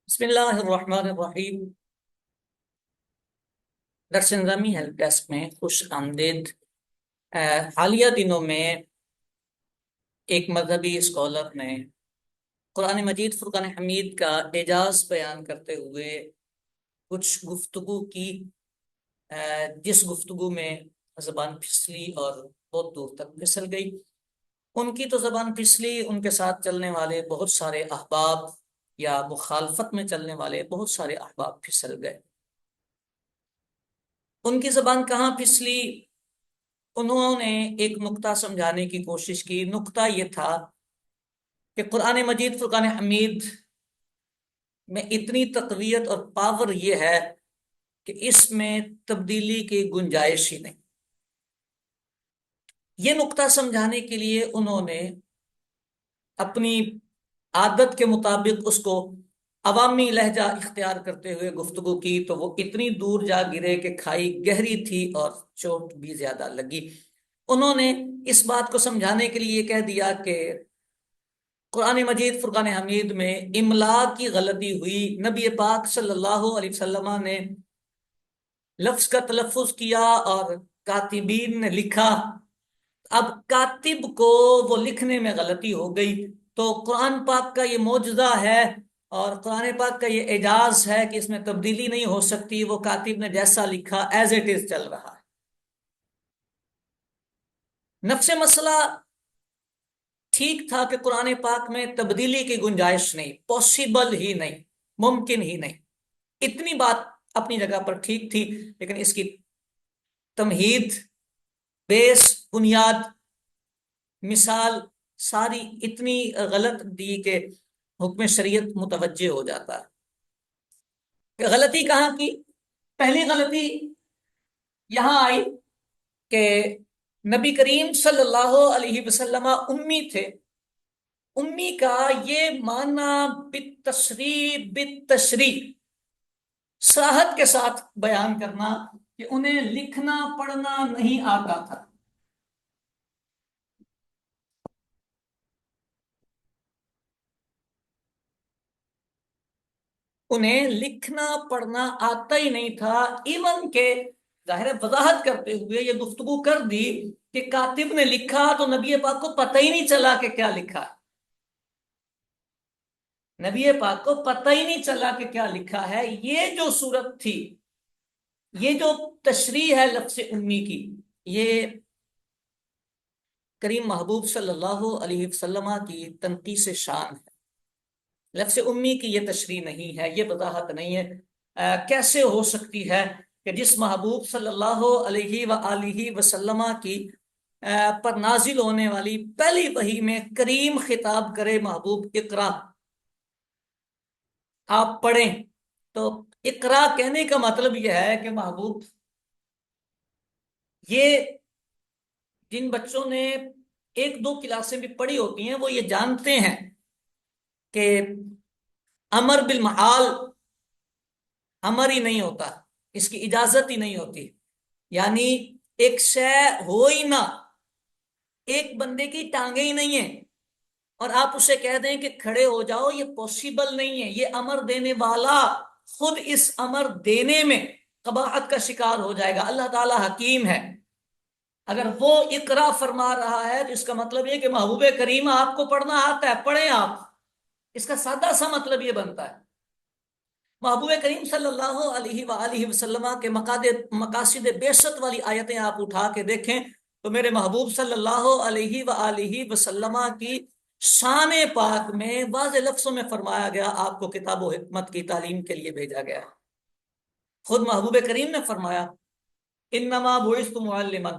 بسم اللہ الرحمن الرحیم۔ درس نظامی ہیلپ ڈیسک میں خوش آمدید۔ حالیہ دنوں میں ایک مذہبی اسکالر نے قرآن مجید فرقان حمید کا اعجاز بیان کرتے ہوئے کچھ گفتگو کی، جس گفتگو میں زبان پھسلی اور بہت دور تک پھسل گئی۔ ان کی تو زبان پھسلی، ان کے ساتھ چلنے والے بہت سارے احباب یا مخالفت میں چلنے والے بہت سارے احباب پھسل گئے۔ ان کی زبان کہاں پھسلی؟ انہوں نے ایک نقطہ سمجھانے کی کوشش کی۔ نقطہ یہ تھا کہ قرآن مجید فرقان حمید میں اتنی تقویت اور پاور یہ ہے کہ اس میں تبدیلی کی گنجائش ہی نہیں۔ یہ نقطہ سمجھانے کے لیے انہوں نے اپنی عادت کے مطابق اس کو عوامی لہجہ اختیار کرتے ہوئے گفتگو کی، تو وہ اتنی دور جا گرے کہ کھائی گہری تھی اور چوٹ بھی زیادہ لگی۔ انہوں نے اس بات کو سمجھانے کے لیے یہ کہہ دیا کہ قرآن مجید فرقان حمید میں املا کی غلطی ہوئی، نبی پاک صلی اللہ علیہ وسلم نے لفظ کا تلفظ کیا اور کاتبین نے لکھا۔ اب کاتب کو وہ لکھنے میں غلطی ہو گئی، تو قرآن پاک کا یہ معجزہ ہے اور قرآن پاک کا یہ اعجاز ہے کہ اس میں تبدیلی نہیں ہو سکتی، وہ کاتب نے جیسا لکھا ایز اٹ از چل رہا ہے۔ نفس مسئلہ ٹھیک تھا کہ قرآن پاک میں تبدیلی کی گنجائش نہیں، پاسبل ہی نہیں، ممکن ہی نہیں۔ اتنی بات اپنی جگہ پر ٹھیک تھی، لیکن اس کی تمہید، بیس، بنیاد، مثال ساری اتنی غلط دی کہ حکم شریعت متوجہ ہو جاتا ہے کہ غلطی کہاں کی۔ پہلی غلطی یہاں آئی کہ نبی کریم صلی اللہ علیہ وسلم امی تھے۔ امی کا یہ معنی بالتشریح صراحت کے ساتھ بیان کرنا کہ انہیں لکھنا پڑھنا نہیں آتا تھا۔ انہیں لکھنا پڑھنا آتا ہی نہیں تھا، ایون کہ ظاہر وضاحت کرتے ہوئے یہ گفتگو کر دی کہ کاتب نے لکھا تو نبی پاک کو پتہ ہی نہیں چلا کہ کیا لکھا ہے۔ نبی پاک کو پتہ ہی نہیں چلا کہ کیا لکھا ہے۔ یہ جو صورت تھی، یہ جو تشریح ہے لفظ امی کی، یہ کریم محبوب صلی اللہ علیہ وسلم کی تنقیص شان ہے۔ لفظ امی کی یہ تشریح نہیں ہے، یہ وضاحت نہیں ہے۔ کیسے ہو سکتی ہے کہ جس محبوب صلی اللہ علیہ وآلہ وسلم کی پر نازل ہونے والی پہلی وحی میں کریم خطاب کرے محبوب اقرا، آپ پڑھیں، تو اقرا کہنے کا مطلب یہ ہے کہ محبوب، یہ جن بچوں نے ایک دو کلاسیں بھی پڑھی ہوتی ہیں وہ یہ جانتے ہیں کہ امر بالمحال امر ہی نہیں ہوتا، اس کی اجازت ہی نہیں ہوتی۔ یعنی ایک شے ہو ہی نہ، ایک بندے کی ٹانگیں ہی نہیں ہیں اور آپ اسے کہہ دیں کہ کھڑے ہو جاؤ، یہ پاسبل نہیں ہے۔ یہ امر دینے والا خود اس امر دینے میں قباحت کا شکار ہو جائے گا۔ اللہ تعالی حکیم ہے، اگر وہ اقرا فرما رہا ہے تو اس کا مطلب یہ کہ محبوب کریم آپ کو پڑھنا آتا ہے، پڑھیں آپ۔ اس کا سادہ سا مطلب یہ بنتا ہے۔ محبوب کریم صلی اللہ علیہ وآلہ وسلم کے مقاصد بعثت والی آیتیں آپ اٹھا کے دیکھیں تو میرے محبوب صلی اللہ علیہ وآلہ وسلم کی شان پاک میں واضح لفظوں میں فرمایا گیا آپ کو کتاب و حکمت کی تعلیم کے لیے بھیجا گیا۔ خود محبوب کریم نے فرمایا انما بعثت معلما،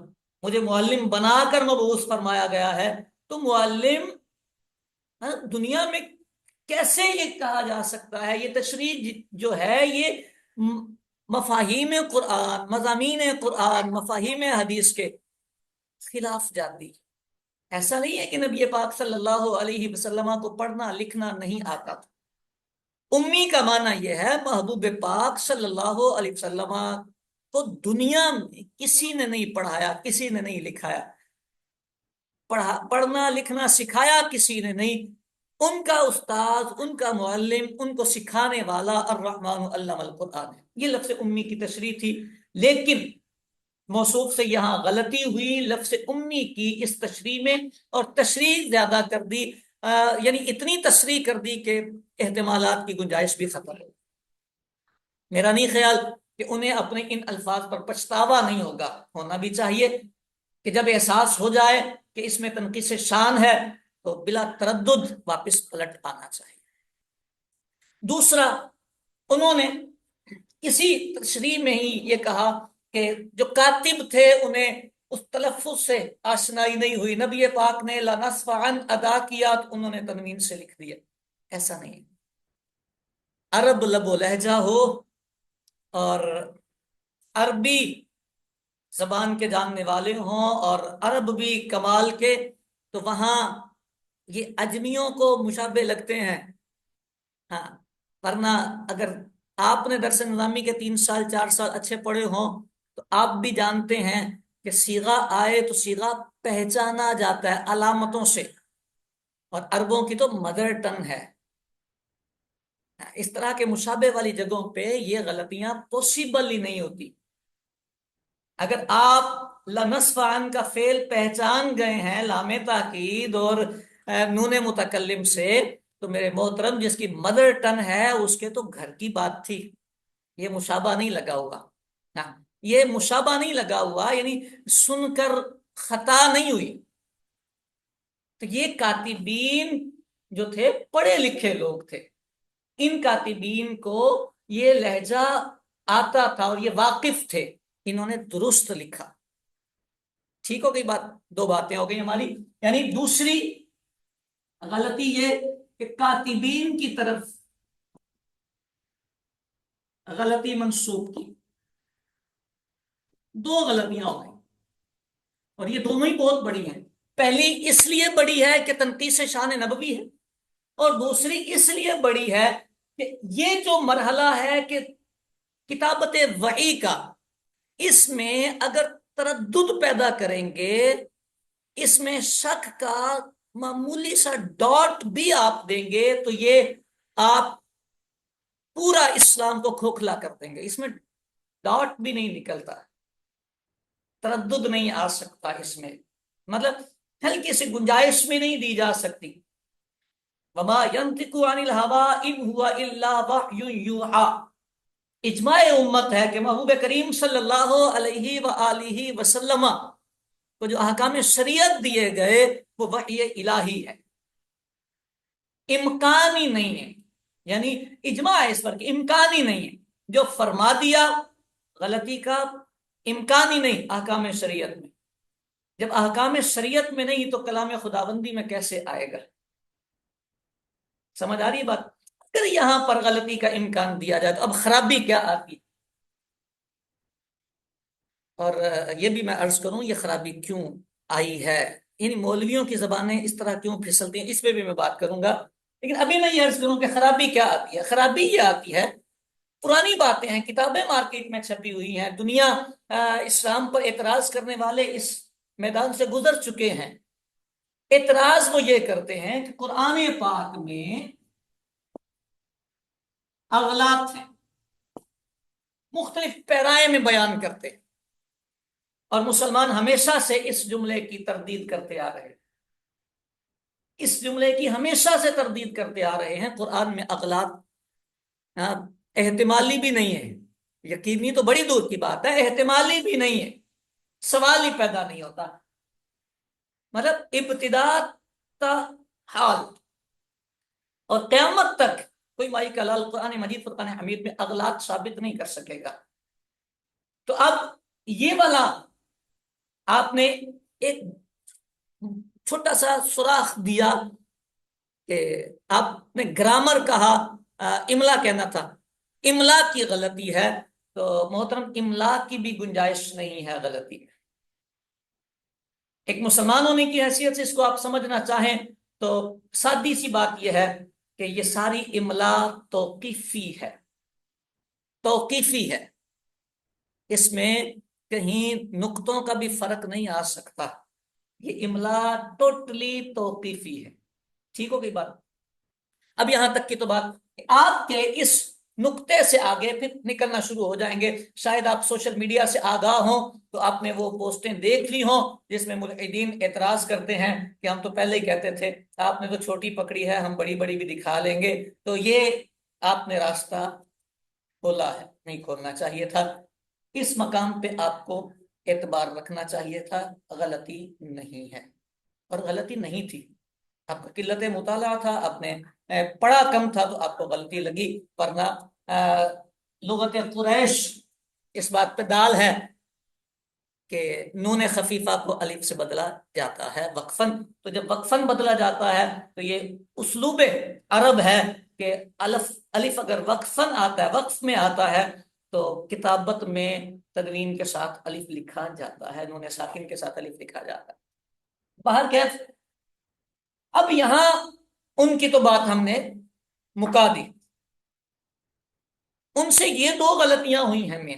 مجھے معلم بنا کر مبعوث فرمایا گیا ہے۔ تو معلم دنیا میں کیسے یہ کہا جا سکتا ہے؟ یہ تشریح جو ہے یہ مفاہیم قرآن، مضامین قرآن، مفاہیم حدیث کے خلاف جاتی۔ ایسا نہیں ہے کہ نبی پاک صلی اللہ علیہ وسلم کو پڑھنا لکھنا نہیں آتا تھا۔ امی کا معنی یہ ہے محبوب پاک صلی اللہ علیہ وسلم کو دنیا میں کسی نے نہیں پڑھایا، کسی نے نہیں لکھایا، پڑھنا لکھنا سکھایا کسی نے نہیں۔ ان کا استاد، ان کا معلم، ان کو سکھانے والا الرحمن علم القرآن ہے۔ یہ لفظ امی کی تشریح تھی، لیکن موصوف سے یہاں غلطی ہوئی لفظ امی کی اس تشریح میں، اور تشریح زیادہ کر دی، یعنی اتنی تشریح کر دی کہ احتمالات کی گنجائش بھی ختم ہو۔ میرا نہیں خیال کہ انہیں اپنے ان الفاظ پر پچھتاوا نہیں ہوگا، ہونا بھی چاہیے کہ جب احساس ہو جائے کہ اس میں تنقیص شان ہے تو بلا تردد واپس پلٹ آنا چاہیے۔ دوسرا، انہوں نے اسی تشریح میں ہی یہ کہا کہ جو کاتب تھے انہیں اس تلفظ سے آشنائی نہیں ہوئی، نبی پاک نے لنصفعن ادا کیا تو انہوں نے تنوین سے لکھ دیا۔ ایسا نہیں، عرب لب و لہجہ ہو اور عربی زبان کے جاننے والے ہوں اور عرب بھی کمال کے، تو وہاں یہ اجمیوں کو مشابہ لگتے ہیں، ہاں، ورنہ اگر آپ نے درس نظامی کے 3 سال 4 سال اچھے پڑھے ہوں تو آپ بھی جانتے ہیں کہ صیغہ آئے تو صیغہ پہچانا جاتا ہے علامتوں سے، اور عربوں کی تو مدر ٹنگ ہے۔ اس طرح کے مشابہ والی جگہوں پہ یہ غلطیاں پوسیبل ہی نہیں ہوتی۔ اگر آپ لنصفعن کا فعل پہچان گئے ہیں لام تاکید اور نون متکلم سے، تو میرے محترم جس کی مدر ٹن ہے اس کے تو گھر کی بات تھی، یہ مشابہ نہیں لگا ہوا۔ ہاں، یہ مشابہ نہیں لگا ہوا، یعنی سن کر خطا نہیں ہوئی۔ تو یہ کاتبین جو تھے پڑھے لکھے لوگ تھے، ان کاتبین کو یہ لہجہ آتا تھا اور یہ واقف تھے، انہوں نے درست لکھا۔ ٹھیک ہو گئی بات؟ 2 باتیں ہو گئی ہماری۔ یعنی دوسری غلطی یہ کہ کاتبین کی طرف غلطی منسوب کی، 2 غلطیاں ہو گئی، اور یہ دونوں ہی بہت بڑی ہیں۔ پہلی اس لیے بڑی ہے کہ تنقیص شان نبوی ہے، اور دوسری اس لیے بڑی ہے کہ یہ جو مرحلہ ہے کہ کتابت وحی کا، اس میں اگر تردد پیدا کریں گے، اس میں شک کا معمولی سا ڈاٹ بھی آپ دیں گے تو یہ آپ پورا اسلام کو کھوکھلا کر دیں گے۔ اس میں ڈاٹ بھی نہیں نکلتا، تردد نہیں آ سکتا، اس میں مطلب ہلکی سی گنجائش میں نہیں دی جا سکتی۔ وما ينطق عن الهوى ان هو الا وحی یوحى، اجماع امت ہے کہ محبوب کریم صلی اللہ علیہ وآلہ وسلم کو جو احکام شریعت دیے گئے وہ وحی الہی ہے، امکانی نہیں ہے، یعنی اجماع ہے اس پر کہ امکانی نہیں ہے، جو فرما دیا غلطی کا امکانی نہیں احکام شریعت میں۔ جب احکام شریعت میں نہیں تو کلام خداوندی میں کیسے آئے گا؟ سمجھ آ رہی بات؟ اگر یہاں پر غلطی کا امکان دیا جائے تو اب خرابی کیا آتی؟ اور یہ بھی میں عرض کروں یہ خرابی کیوں آئی ہے، ان مولویوں کی زبانیں اس طرح کیوں پھسلتی ہیں، اس پہ بھی میں بات کروں گا، لیکن ابھی میں یہ عرض کروں کہ خرابی کیا آتی ہے۔ خرابی یہ آتی ہے، پرانی باتیں ہیں، کتابیں مارکیٹ میں چھپی ہوئی ہیں، دنیا اسلام پر اعتراض کرنے والے اس میدان سے گزر چکے ہیں۔ اعتراض وہ یہ کرتے ہیں کہ قرآن پاک میں اغلاط ہیں، مختلف پیرائے میں بیان کرتے ہیں، اور مسلمان ہمیشہ سے اس جملے کی تردید کرتے آ رہے ہیں، اس جملے کی ہمیشہ سے تردید کرتے آ رہے ہیں۔ قرآن میں اغلاط احتمالی بھی نہیں ہے، یقینی تو بڑی دور کی بات ہے، احتمالی بھی نہیں ہے، سوال ہی پیدا نہیں ہوتا۔ مطلب ابتدا تا حال اور قیامت تک کوئی مائی کلال قرآن مجید فرقان حمید میں اغلاط ثابت نہیں کر سکے گا۔ تو اب یہ والا آپ نے ایک چھوٹا سا سوراخ دیا کہ آپ نے گرامر کہا، املا کہنا تھا، املا کی غلطی ہے، تو محترم املا کی بھی گنجائش نہیں ہے غلطی۔ ایک مسلمان ہونے کی حیثیت سے اس کو آپ سمجھنا چاہیں تو سادی سی بات یہ ہے کہ یہ ساری املا توقیفی ہے، توقیفی ہے، اس میں کہیں نقطوں کا بھی فرق نہیں آ سکتا، یہ املا ٹوٹلی توقیفی ہے۔ ٹھیک ہو گئی بات؟ اب یہاں تک کی تو بات، آپ کے اس نقطے سے آگے پھر نکلنا شروع ہو جائیں گے. شاید آپ سوشل میڈیا سے آگاہ ہوں تو آپ نے وہ پوسٹیں دیکھ لی ہوں جس میں ملحدین اعتراض کرتے ہیں کہ ہم تو پہلے ہی کہتے تھے، آپ نے تو چھوٹی پکڑی ہے، ہم بڑی بڑی بھی دکھا لیں گے. تو یہ آپ نے راستہ کھولا ہے، نہیں کھولنا چاہیے تھا. اس مقام پہ آپ کو اعتبار رکھنا چاہیے تھا. غلطی نہیں ہے، اور غلطی نہیں تھی. آپ کا قلت مطالعہ تھا، آپ نے پڑھا کم تھا تو آپ کو غلطی لگی. ورنہ لغت قریش اس بات پہ دال ہے کہ نون خفیفہ کو الف سے بدلا جاتا ہے وقفن. تو جب وقفن بدلا جاتا ہے تو یہ اسلوب عرب ہے کہ الف اگر وقفن آتا ہے، وقف میں آتا ہے، تو کتابت میں تنوین کے ساتھ الف لکھا جاتا ہے، نون ساکن کے ساتھ الف لکھا جاتا ہے. باہر کیف، اب یہاں ان کی تو بات ہم نے مکا دی. ان سے یہ دو غلطیاں ہوئی ہیں. میں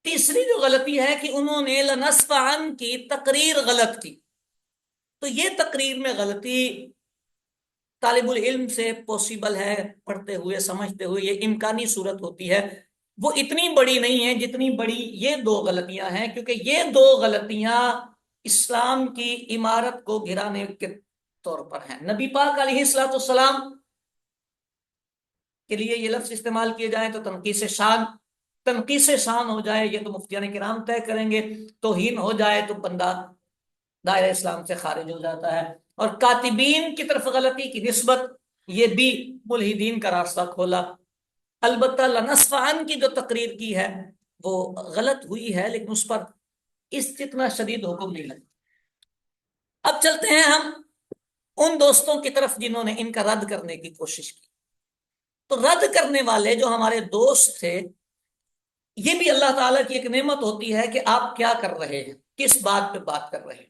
تیسری جو غلطی ہے کہ انہوں نے لنسفعن کی تقریر غلط کی. تو یہ تقریر میں غلطی طالب العلم سے پوسیبل ہے، پڑھتے ہوئے سمجھتے ہوئے، یہ امکانی صورت ہوتی ہے. وہ اتنی بڑی نہیں ہے جتنی بڑی یہ دو غلطیاں ہیں، کیونکہ یہ دو غلطیاں اسلام کی عمارت کو گرانے کے طور پر ہیں. نبی پاک علیہ الصلوۃ والسلام کے لیے یہ لفظ استعمال کیے جائیں تو تنقیص شان، تنقیص شان ہو جائے یہ تو مفتیان کرام طے کریں گے. توہین ہو جائے تو بندہ دائرہ اسلام سے خارج ہو جاتا ہے. اور کاتبین کی طرف غلطی کی نسبت، یہ بھی ملحدین کا راستہ کھولا. البتہ لنسفعن کی جو تقریر کی ہے وہ غلط ہوئی ہے، لیکن اس پر اس جتنا شدید حکم نہیں لگا. اب چلتے ہیں ہم ان دوستوں کی طرف جنہوں نے ان کا رد کرنے کی کوشش کی. تو رد کرنے والے جو ہمارے دوست تھے، یہ بھی اللہ تعالیٰ کی ایک نعمت ہوتی ہے کہ آپ کیا کر رہے ہیں، کس بات پہ بات کر رہے ہیں.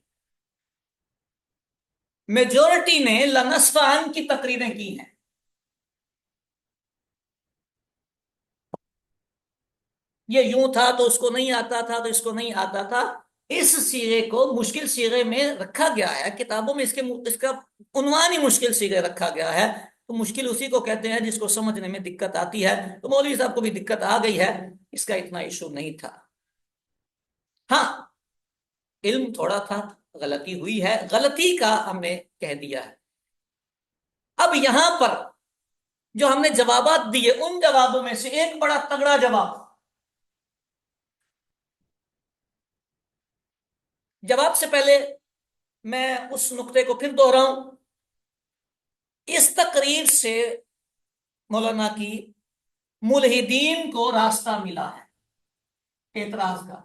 میجورٹی نے لنسفعن کی تقریریں کی ہیں. یہ یوں تھا تو اس کو نہیں آتا تھا، تو اس کو نہیں آتا تھا. اس سیغے کو مشکل سیغے میں رکھا گیا ہے کتابوں میں، اس کا عنوان ہی مشکل سیغے رکھا گیا ہے. تو مشکل اسی کو کہتے ہیں جس کو سمجھنے میں دقت آتی ہے. تو مولوی صاحب کو بھی دقت آ گئی ہے، اس کا اتنا ایشو نہیں تھا. ہاں، علم تھوڑا تھا، غلطی ہوئی ہے، غلطی کا ہم نے کہہ دیا ہے. اب یہاں پر جو ہم نے جوابات دیے، ان جوابوں میں سے ایک بڑا تگڑا جواب سے پہلے میں اس نقطے کو پھر دوہراؤں. اس تقریر سے مولانا کی ملحدین کو راستہ ملا ہے اعتراض کا.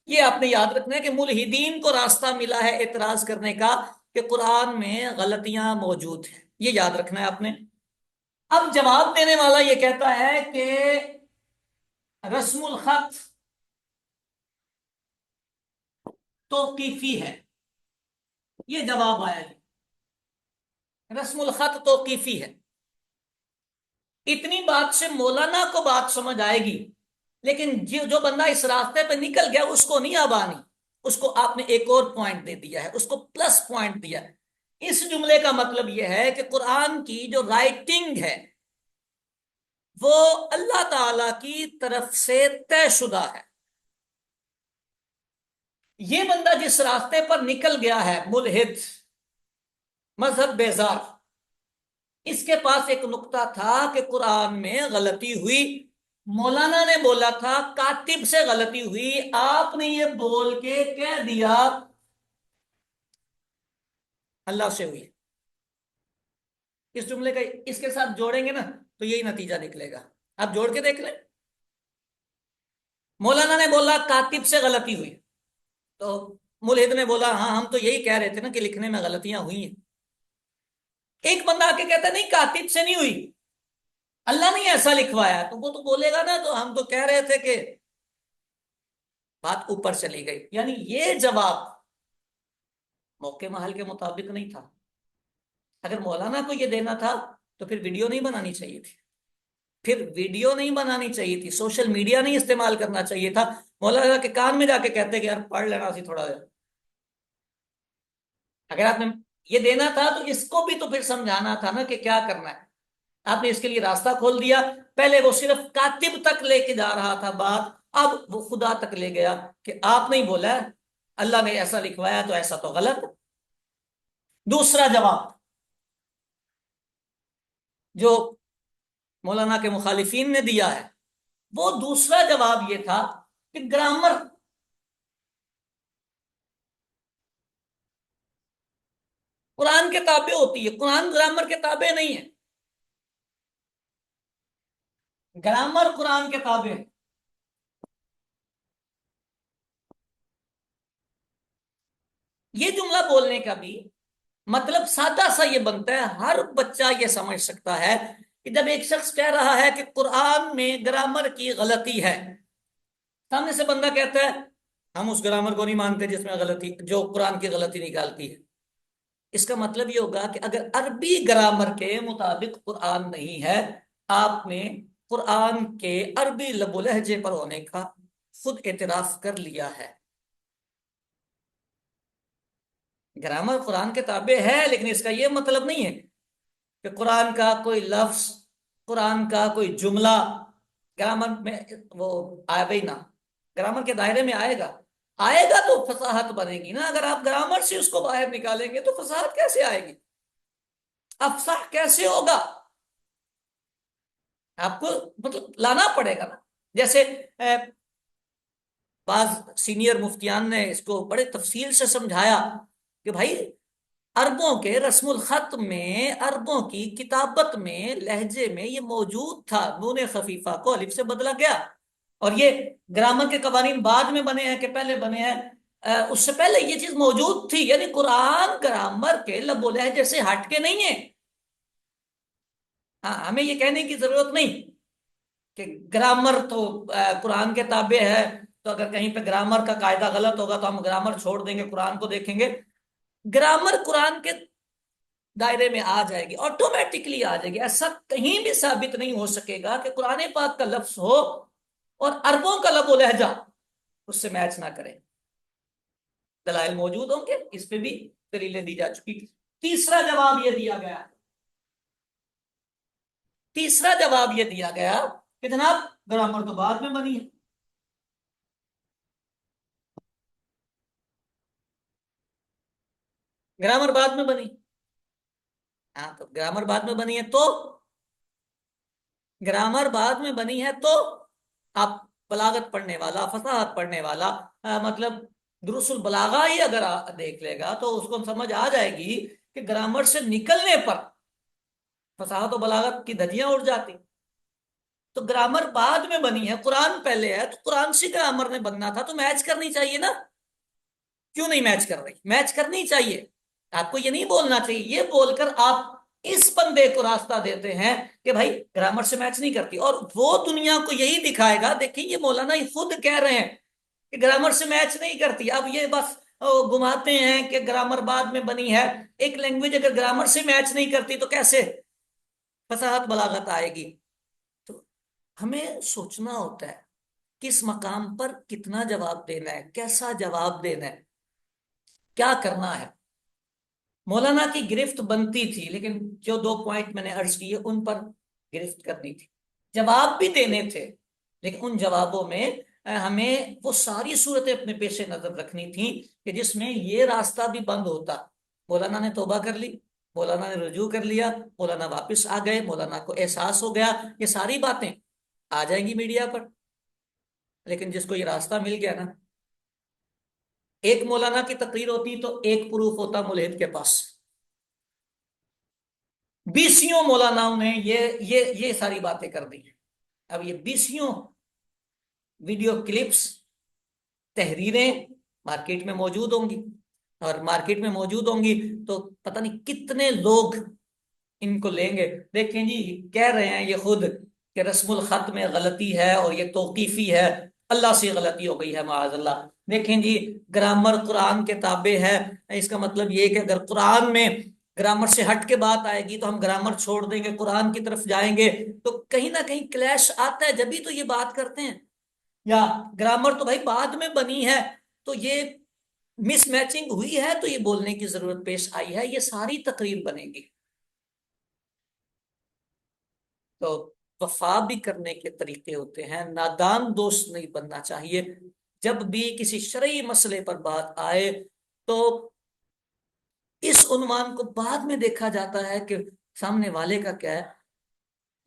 یہ آپ نے یاد رکھنا ہے کہ ملحدین کو راستہ ملا ہے اعتراض کرنے کا، کہ قرآن میں غلطیاں موجود ہیں. یہ یاد رکھنا ہے آپ نے. اب جواب دینے والا یہ کہتا ہے کہ رسم الخط توقیفی ہے. یہ جواب آیا ہے، رسم الخط توقیفی ہے. اتنی بات سے مولانا کو بات سمجھ آئے گی، لیکن جو بندہ اس راستے پہ نکل گیا اس کو نہیں اب آنی. اس کو آپ نے ایک اور پوائنٹ دے دیا ہے، اس کو پلس پوائنٹ دیا ہے. اس جملے کا مطلب یہ ہے کہ قرآن کی جو رائٹنگ ہے وہ اللہ تعالی کی طرف سے طے شدہ ہے. یہ بندہ جس راستے پر نکل گیا ہے، ملحد، مذہب بیزار، اس کے پاس ایک نقطہ تھا کہ قرآن میں غلطی ہوئی. مولانا نے بولا تھا کاتب سے غلطی ہوئی، آپ نے یہ بول کے کہہ دیا اللہ سے ہوئی. اس جملے کا اس کے ساتھ جوڑیں گے نا تو یہی نتیجہ نکلے گا. آپ جوڑ کے دیکھ لیں. مولانا نے بولا کاتب سے غلطی ہوئی، تو ملحد نے بولا ہاں ہم تو یہی کہہ رہے تھے نا کہ لکھنے میں غلطیاں ہوئی ہیں. ایک بندہ آ کے کہتا نہیں کاتب سے نہیں ہوئی، اللہ نے ایسا لکھوایا. تو وہ تو بولے گا نا تو ہم تو کہہ رہے تھے کہ بات اوپر چلی گئی. یعنی یہ جواب موقع محل کے مطابق نہیں تھا. اگر مولانا کو یہ دینا تھا تو پھر ویڈیو نہیں بنانی چاہیے تھی، پھر ویڈیو نہیں بنانی چاہیے تھی، سوشل میڈیا نہیں استعمال کرنا چاہیے تھا. مولانا کے کان میں جا کے کہتے کہ یار پڑھ لینا سی تھوڑا. اگر آپ نے یہ دینا تھا تو اس کو بھی تو پھر سمجھانا تھا نا کہ کیا کرنا ہے. آپ نے اس کے لیے راستہ کھول دیا. پہلے وہ صرف کاتب تک لے کے جا رہا تھا بات، اب وہ خدا تک لے گیا کہ آپ نہیں بولا ہے، اللہ نے ایسا لکھوایا تو ایسا تو غلط. دوسرا جواب جو مولانا کے مخالفین نے دیا ہے، وہ دوسرا جواب یہ تھا کہ گرامر قرآن کے تابع ہوتی ہے، قرآن گرامر کے تابع نہیں ہے. گرامر قرآن کے تابع ہے. یہ جملہ بولنے کا بھی مطلب سادہ سا یہ بنتا ہے، ہر بچہ یہ سمجھ سکتا ہے کہ جب ایک شخص کہہ رہا ہے کہ قرآن میں گرامر کی غلطی ہے، سامنے سے بندہ کہتا ہے ہم اس گرامر کو نہیں مانتے جس میں غلطی، جو قرآن کی غلطی نکالتی ہے. اس کا مطلب یہ ہوگا کہ اگر عربی گرامر کے مطابق قرآن نہیں ہے، آپ نے قرآن کے عربی لب و لہجے پر ہونے کا خود اعتراف کر لیا ہے. گرامر قرآن کے تابع ہے، لیکن اس کا یہ مطلب نہیں ہے کہ قرآن کا کوئی لفظ، قرآن کا کوئی جملہ گرامر میں وہ آئے ہی نہ. گرامر کے دائرے میں آئے گا، آئے گا تو فصاحت بنے گی نا. اگر آپ گرامر سے اس کو باہر نکالیں گے تو فصاحت کیسے آئے گی، افصاح کیسے ہوگا؟ آپ کو مطلب لانا پڑے گا نا. جیسے بعض سینئر مفتیان نے اس کو بڑے تفصیل سے سمجھایا کہ بھائی عربوں کے رسم الخط میں، عربوں کی کتابت میں، لہجے میں یہ موجود تھا، نون خفیفہ کو الف سے بدلا گیا. اور یہ گرامر کے قوانین بعد میں بنے ہیں کہ پہلے بنے ہیں؟ اس سے پہلے یہ چیز موجود تھی. یعنی قرآن گرامر کے لب و لہجے سے ہٹ کے نہیں ہے. ہاں، ہمیں یہ کہنے کی ضرورت نہیں کہ گرامر تو قرآن کے تابع ہے، تو اگر کہیں پہ گرامر کا قاعدہ غلط ہوگا تو ہم گرامر چھوڑ دیں گے، قرآن کو دیکھیں گے. گرامر قرآن کے دائرے میں آ جائے گی، آٹومیٹکلی آ جائے گی. ایسا کہیں بھی ثابت نہیں ہو سکے گا کہ قرآن پاک کا لفظ ہو اور عربوں کا لب و لہجہ اس سے میچ نہ کرے. دلائل موجود ہوں گے، اس پہ بھی دلیلیں دی جا چکی. تیسرا جواب یہ دیا گیا، تیسرا جواب یہ دیا گیا کہ جناب گرامر تو بعد میں بنی ہے. گرامر بعد میں بنی. ہاں، تو گرامر بعد میں بنی ہے تو، گرامر بعد میں بنی ہے تو آپ بلاغت پڑھنے والا، فصاحت پڑھنے والا، مطلب دروس البلاغہ ہی اگر دیکھ لے گا تو اس کو سمجھ آ جائے گی کہ گرامر سے نکلنے پر فصاحت و بلاغت کی دھجیاں اڑ جاتی. تو گرامر بعد میں بنی ہے، قرآن پہلے ہے، تو قرآن سے گرامر نے بننا تھا تو میچ کرنی چاہیے نا. کیوں نہیں میچ کر رہی؟ میچ کرنی چاہیے. آپ کو یہ نہیں بولنا چاہیے. یہ بول کر آپ اس بندے کو راستہ دیتے ہیں کہ بھائی گرامر سے میچ نہیں کرتی، اور وہ دنیا کو یہی دکھائے گا. دیکھیں یہ مولانا خود کہہ رہے ہیں کہ گرامر سے میچ نہیں کرتی. اب یہ بس گھماتے ہیں کہ گرامر بعد میں بنی ہے. ایک لینگویج اگر گرامر سے میچ نہیں کرتی تو کیسے فصاحت بلاغت آئے گی؟ تو ہمیں سوچنا ہوتا ہے کس مقام پر کتنا جواب دینا ہے، کیسا جواب دینا ہے، کیا کرنا ہے. مولانا کی گرفت بنتی تھی، لیکن جو دو پوائنٹ میں نے عرض کیے ان پر گرفت کرنی تھی. جواب بھی دینے تھے، لیکن ان جوابوں میں ہمیں وہ ساری صورتیں اپنے پیش نظر رکھنی تھیں کہ جس میں یہ راستہ بھی بند ہوتا. مولانا نے توبہ کر لی، مولانا نے رجوع کر لیا، مولانا واپس آ گئے، مولانا کو احساس ہو گیا. یہ ساری باتیں آ جائیں گی میڈیا پر. لیکن جس کو یہ راستہ مل گیا نا، ایک مولانا کی تقریر ہوتی تو ایک پروف ہوتا ملحد کے پاس. بیسیوں مولاناؤں نے یہ ساری باتیں کر دی. اب یہ بیسیوں ویڈیو کلپس، تحریریں مارکیٹ میں موجود ہوں گی، اور مارکیٹ میں موجود ہوں گی تو پتہ نہیں کتنے لوگ ان کو لیں گے. دیکھیں جی، کہہ رہے ہیں یہ خود کہ رسم الخط میں غلطی ہے اور یہ توقیفی ہے، اللہ سے غلطی ہو گئی ہے معاذ اللہ. دیکھیں جی، گرامر قرآن کے تابع ہے. اس کا مطلب یہ کہ اگر قرآن میں گرامر سے ہٹ کے بات آئے گی تو ہم گرامر چھوڑ دیں گے، قرآن کی طرف جائیں گے. تو کہیں نہ کہیں کلیش آتا ہے، جبھی تو یہ بات کرتے ہیں. یا گرامر تو بھائی بعد میں بنی ہے تو یہ مس میچنگ ہوئی ہے تو یہ بولنے کی ضرورت پیش آئی ہے، یہ ساری تقریر بنے گی۔ تو وفا بھی کرنے کے طریقے ہوتے ہیں، نادان دوست نہیں بننا چاہیے۔ جب بھی کسی شرعی مسئلے پر بات آئے تو اس عنوان کو بعد میں دیکھا جاتا ہے کہ سامنے والے کا کیا ہے۔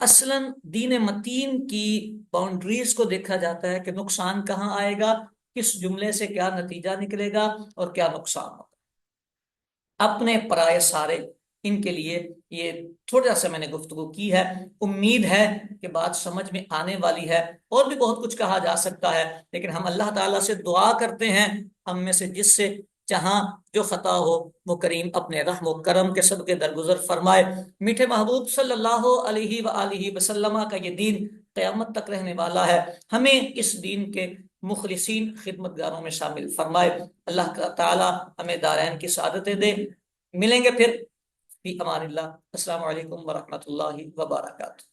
اصلاً دین متین کی باؤنڈریز کو دیکھا جاتا ہے کہ نقصان کہاں آئے گا، کس جملے سے کیا نتیجہ نکلے گا اور کیا نقصان ہوگا۔ اپنے پرائے سارے، ان کے لیے یہ تھوڑا سا میں نے گفتگو کی ہے۔ امید ہے کہ بات سمجھ میں آنے والی ہے، اور بھی بہت کچھ کہا جا سکتا ہے، لیکن ہم اللہ تعالیٰ سے دعا کرتے ہیں ہم میں سے جس سے جہاں جو خطا ہو وہ کریم اپنے رحم و کرم کے صدقے درگزر فرمائے۔ میٹھے محبوب صلی اللہ علیہ وآلہ وسلم کا یہ دین قیامت تک رہنے والا ہے، ہمیں اس دین کے مخلصین خدمت گاروں میں شامل فرمائے۔ اللہ تعالی ہمیں دارین کی سعادتیں دے۔ ملیں گے پھر فی امان اللہ۔ السلام علیکم ورحمۃ اللہ وبرکاتہ۔